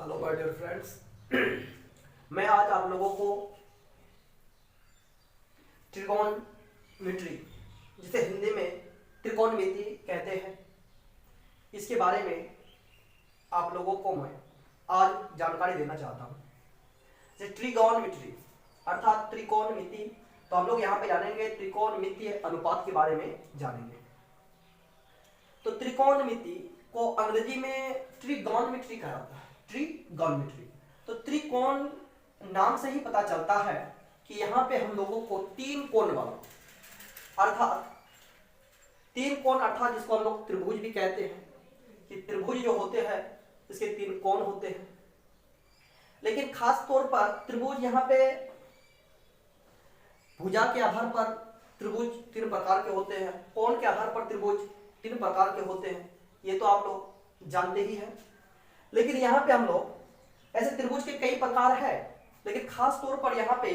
Hello my dear friends. मैं आज आप लोगों को ट्रिगोनोमेट्री, जिसे हिंदी में त्रिकोणमिति कहते हैं, इसके बारे में आप लोगों को मैं आज जानकारी देना चाहता हूँ। जैसे ट्रिगोनोमेट्री अर्थात त्रिकोणमिति, तो हम लोग यहाँ पे जानेंगे त्रिकोणमितीय अनुपात के बारे में जानेंगे। तो त्रिकोणमिति को अंग्रेजी में ट्रिगोनोमेट्री कहा जाता है। ट्रिगोनोमेट्री, तो त्रिकोण नाम से ही पता चलता है कि यहाँ पे हम लोगों को तीन कोण वाला अर्थात जिसको हम लोग त्रिभुज भी कहते हैं कि त्रिभुज जो होते हैं इसके तीन कोण होते हैं। लेकिन खास तौर पर त्रिभुज यहाँ पे भुजा के आधार पर त्रिभुज तीन प्रकार के होते हैं, कोण के आधार पर त्रिभुज तीन प्रकार के होते हैं, ये तो आप लोग जानते ही हैं। लेकिन यहाँ पे हम लोग ऐसे त्रिभुज के कई प्रकार है, लेकिन खास तौर पर यहाँ पे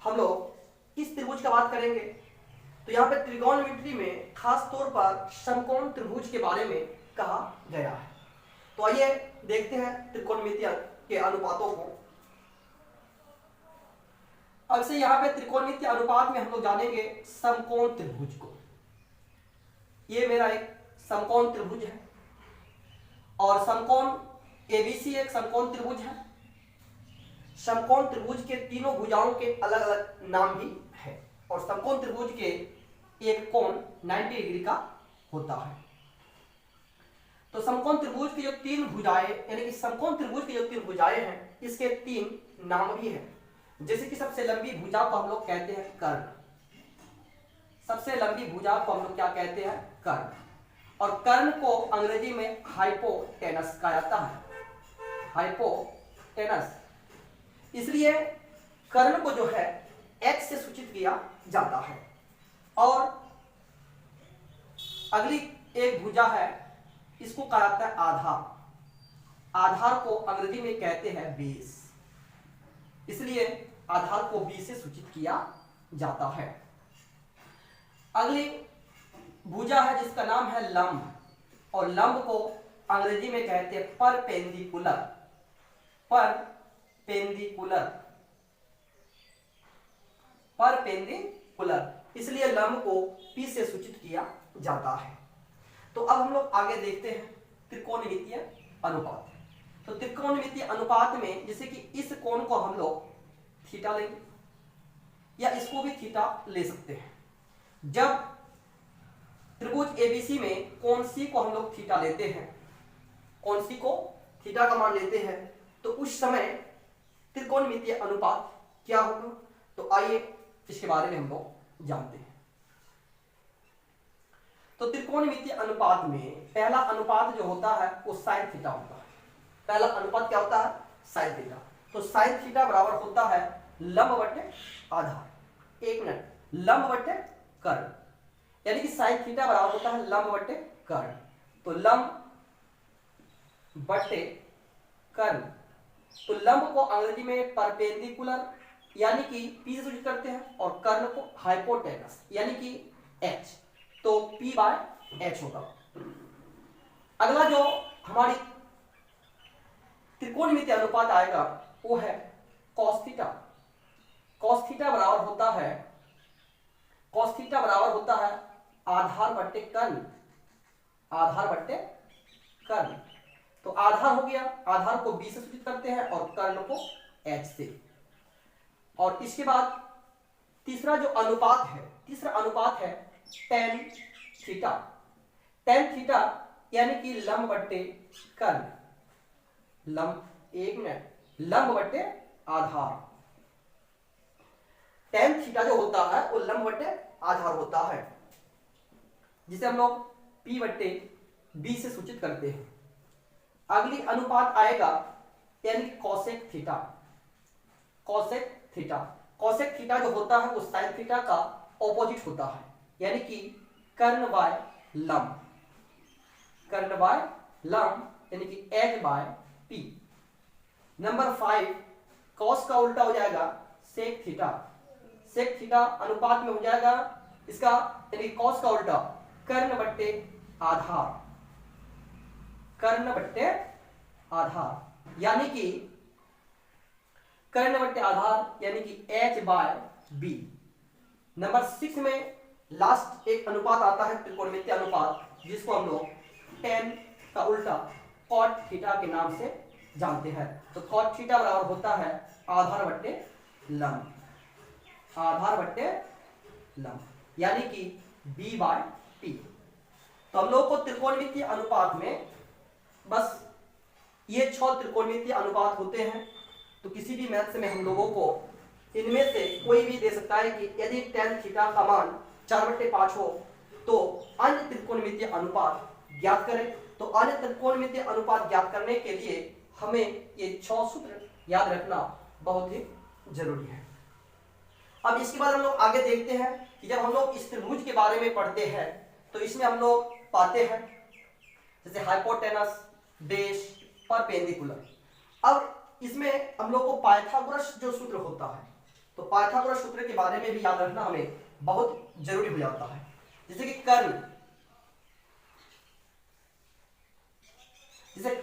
हम लोग किस त्रिभुज का बात करेंगे, तो यहाँ पे त्रिकोणमिति में खास तौर पर समकोण त्रिभुज के बारे में कहा गया है। तो आइए देखते हैं त्रिकोणमिति के अनुपातों को। अब से यहाँ पे त्रिकोणमिति अनुपात में हम लोग जानेंगे समकोण त्रिभुज को। ये मेरा एक समकोण त्रिभुज है और समकोण एबीसी एक समकोण त्रिभुज है। समकोण त्रिभुज के तीनों भुजाओं के अलग अलग नाम भी है और समकोण त्रिभुज के एक कोण 90 डिग्री का होता है। तो समकोण त्रिभुज की जो तीन भुजाएं यानी कि समकोण त्रिभुज की जो तीन भुजाएं हैं, इसके तीन नाम भी हैं। जैसे कि सबसे लंबी भुजा को हम लोग कहते हैं कर्ण। सबसे लंबी भुजा को हम लोग क्या कहते हैं? कर्ण। और कर्ण को अंग्रेजी में हाइपोटेनस कहा जाता है। हाइपोटेनस, इसलिए कर्ण को जो है x से सूचित किया जाता है। और अगली एक भुजा है, इसको कहा जाता है आधार। आधार को अंग्रेजी में कहते हैं बेस, इसलिए आधार को b से सूचित किया जाता है। अगली भुजा है जिसका नाम है लंब, और लंब को अंग्रेजी में कहते हैं परपेंडिकुलर। परपेंडिकुलर, इसलिए लंब को p से सूचित किया जाता है। तो अब हम लोग आगे देखते हैं त्रिकोणमितीय अनुपात। तो त्रिकोणमितीय अनुपात में जैसे कि इस कोण को हम लोग थीटा लेंगे या इसको भी थीटा ले सकते हैं। जब त्रिभुज एबीसी में कोण सी को हम लोग थीटा लेते हैं, कोण सी को थीटा का मान लेते हैं, तो उस समय त्रिकोणमितीय अनुपात क्या होगा, तो आइए इसके बारे में हम लोग जानते हैं। तो त्रिकोणमितीय अनुपात में पहला अनुपात जो होता है वो साइन थीटा होता है। पहला अनुपात क्या होता है? Sine theta. तो साइन थीटा बराबर होता है लंब बटे आधार। एक मिनट, लंब बटे कर्ण, यानी कि साइन थीटा बराबर होता है लंब बटे कर्ण। तो लंब बटे कर्ण, तो लंब को अंग्रेजी में परपेंडिकुलर यानी कि p से सूचित करते हैं और कर्ण को हाइपोटेनस यानी कि h, तो p बाय h होगा। अगला जो हमारी त्रिकोणमितीय अनुपात आएगा वो है cos थीटा। cos थीटा बराबर होता है आधार बट्टे कर्ण। आधार बट्टे कर्ण, तो आधार हो गया, आधार को b से सूचित करते हैं और कर्ण को h से। और इसके बाद तीसरा अनुपात है tan थीटा। tan थीटा यानी कि लंब बट्टे कर्ण, लंब बट्टे आधार। tan थीटा जो होता है वो लंब बट्टे आधार होता है, जिसे हम लोग p बट्टे b से सूचित करते हैं। अगली अनुपात आएगा यानी कोसेक थीटा। कोसेक थीटा जो होता है वो साइन थीटा का ऑपोजिट होता है, यानी कि कर्ण बाय लंब यानी कि h by p। Number 5 cos का उल्टा हो जाएगा सेक थीटा। सेक थीटा अनुपात में हो जाएगा इसका यानी कॉस का उल्टा कर्ण बट्टे आधार। यानी कि कर्ण बट्टे आधार यानी कि h/b। नंबर 6 में लास्ट एक अनुपात आता है त्रिकोणमितीय अनुपात, जिसको हम लोग tan का उल्टा cot थीटा के नाम से जानते हैं। तो cot थीटा बराबर होता है आधार बट्टे लंब, आधार बट्टे लंब यानी कि b/p। तो हम लोग को त्रिकोणमितीय अनुपात में बस ये 6 त्रिकोणमितीय अनुपात होते हैं। तो किसी भी मैथ्स में हम लोगों को इनमें से कोई भी दे सकता है कि यदि tan थीटा का मान 4/5 हो तो अन्य त्रिकोणमितीय अनुपात ज्ञात करें। तो अन्य त्रिकोणमितीय अनुपात ज्ञात करने के लिए हमें ये 6 सूत्र याद रखना बहुत ही जरूरी है। अब इसके बाद हम लोग आगे देखते हैं कि जब हम लोग इस त्रिभुज के बारे में पढ़ते हैं तो इसमें हम लोग पाते हैं जैसे हाइपोटेनस, बेस, परपेंडिकुलर। अब इसमें हम लोग को पाइथागोरस जो सूत्र होता है, तो पाइथागोरस सूत्र के बारे में भी याद रखना हमें बहुत जरूरी हो जाता है। जैसे कि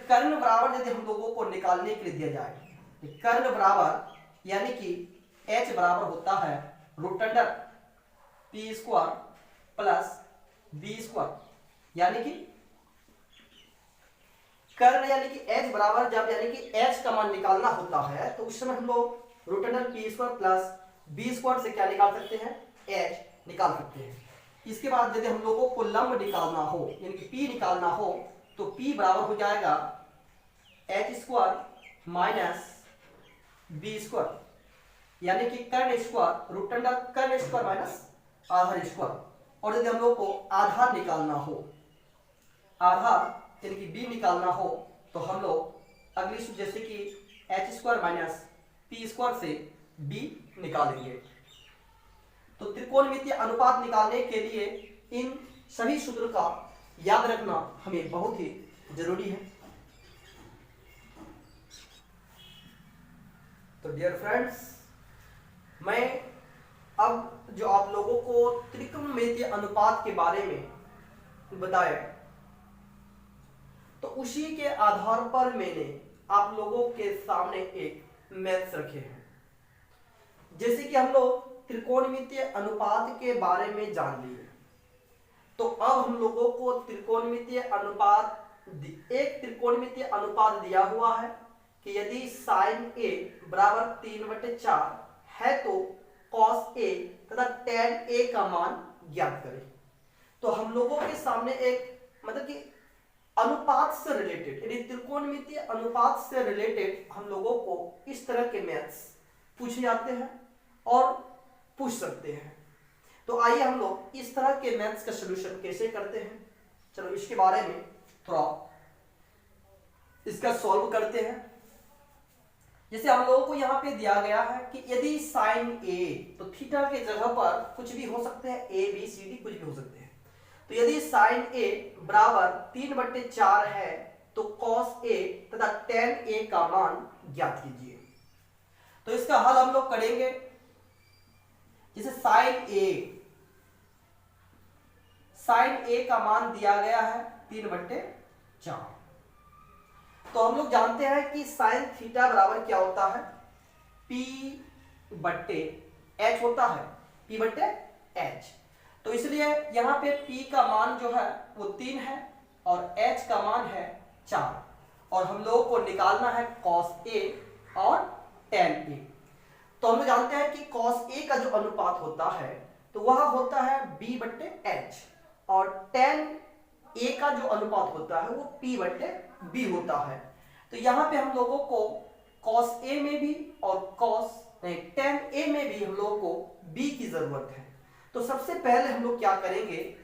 कर्ण बराबर यदि हम लोगों को निकालने के लिए दिया जाए, कर्ण बराबर यानी कि h बराबर होता है √p² प्लस b², यानी कि कर्ण यानी कि h बराबर जब यानी कि h का मान निकालना होता है तो उस समय हम लोग √p² प्लस b² से क्या निकाल सकते हैं, h निकाल सकते हैं। इसके बाद यदि हम लोगों को लंब निकालना हो यानी कि p निकालना हो तो p बराबर हो जाएगा h² माइनस b², यानी कि कर्ण² माइनस आधार²। और यदि हम लोग को आधार निकालना हो, आधार यानी कि b निकालना हो तो हम लोग अगली सूत्र जैसे कि h² माइनस p² से b निकालेंगे। तो त्रिकोणमितीय अनुपात निकालने के लिए इन सभी सूत्रों का याद रखना हमें बहुत ही जरूरी है। तो डियर फ्रेंड्स, मैं अब जो आप लोगों को त्रिकोणमितीय अनुपात के बारे में बताया तो उसी के आधार पर मैंने आप लोगों के सामने एक मैथ्स रखे हैं। जैसे कि हम लोग त्रिकोणमितीय अनुपात के बारे में जान लिए, तो अब हम लोगों को त्रिकोणमितीय अनुपात, एक त्रिकोणमितीय अनुपात दिया हुआ है कि यदि sin a बराबर 3/4 है तो cos a तथा tan a का मान ज्ञात करें। तो हम लोगों के सामने एक मतलब कि अनुपात से रिलेटेड यानी त्रिकोणमितीय अनुपात से रिलेटेड हम लोगों को इस तरह के मैथ्स पूछे जाते हैं और पूछ सकते हैं। तो आइए हम लोग इस तरह के मैथ्स का सलूशन कैसे करते हैं, चलो इसके बारे में थोड़ा इसका सॉल्व करते हैं। जैसे हम लोगों को यहाँ पे दिया गया है कि यदि sin a, तो थीटा के जगह पर कुछ भी हो सकते हैं, a b c d कुछ भी हो सकते हैं। तो यदि sin a बराबर 3/4 है तो cos a तथा tan a का मान ज्ञात कीजिए। तो इसका हल हम लोग करेंगे। जैसे sin a का मान दिया गया है 3/4, तो हम लोग जानते हैं कि sin थीटा बराबर क्या होता है, p/h होता है, p/h। तो इसलिए यहाँ पे p का मान जो है वो 3 है और h का मान है 4, और हम लोगों को निकालना है cos a और tan a। तो हम लोग जानते हैं कि cos a का जो अनुपात होता है तो वह होता है b/h, और tan a का जो अनुपात होता है वो p/b होता है। तो यहाँ पे हम लोगों को cos a में भी और tan a में भी हम लोगों को b की जरूरत है। तो सबसे पहले हम लोग क्या करेंगे,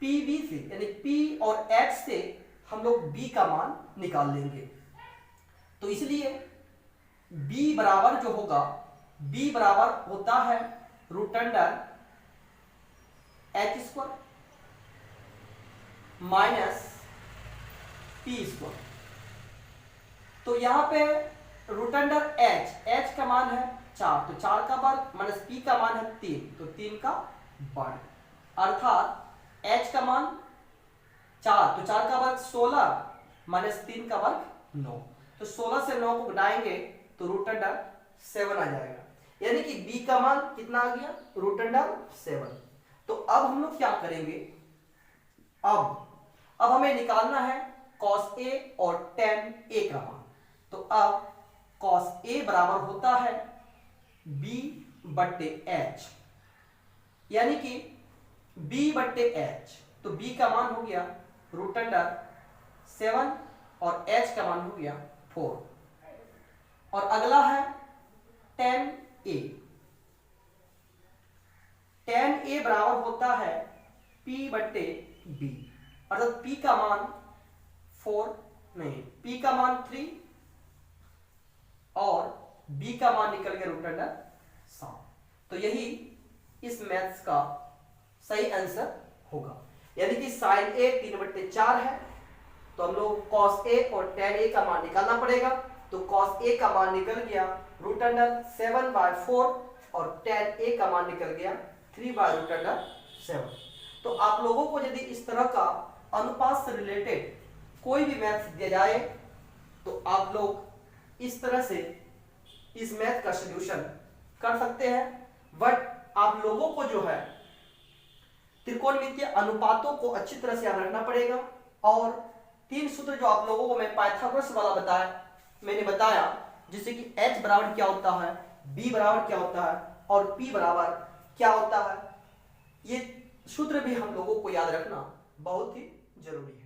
pb से यानी p और h से हम लोग b का मान निकाल लेंगे। तो इसलिए b बराबर जो होगा, b बराबर होता है √h² माइनस p²। तो यहाँ पे √h का मान है 4, तो 4 का वर्ग माइनस p का मान है 3, तो 3 का वर्ग, अर्थात h का मान 4, तो 4 का वर्ग 16 माइनस 3 का वर्ग 9। तो तो 16 से 9 को घटाएंगे तो रूट अंडर 7 आ जाएगा, यानी कि b का मान कितना आ गया, रूट अंडर 7। तो अब हम लोग क्या करेंगे, अब हमें निकालना है cos a और tan a का मान। तो अब cos a बराबर होता है b बट्टे h, यानी कि b बट्टे h। तो b का मान हो गया रूट अंडर 7 और h का मान हो गया 4। और अगला है tan a। tan a बराबर होता है p बट्टे b, अर्थात p का मान 4 नहीं, p का मान 3 और b का मान निकल गया रूट अंडर 7। तो यही इस मैथ्स का सही आंसर होगा, यानी कि sin a 3/4 है। तो हम लोग cos a और tan a का मान निकालना पड़ेगा। तो cos a का मान निकल गया रूट अंडर 7/4 और tan a का मान निकल गया 3/रूट अंडर 7। तो आप लोगों को यदि इस तरह का अनुपात से रिलेटेड कोई भी मैथ दिया जाए तो आप लोग इस तरह से इस मैथ का सॉल्यूशन कर सकते हैं। बट आप लोगों को जो है त्रिकोणमितीय अनुपातों को अच्छी तरह से याद रखना पड़ेगा। और 3 सूत्र जो आप लोगों को मैं पाइथागोरस वाला मैंने बताया, जिससे कि h बराबर क्या होता है, b बराबर क्या होता है और p बराबर क्या होता है, ये सूत्र भी हम लोगों को याद रखना बहुत ही जरूरी है।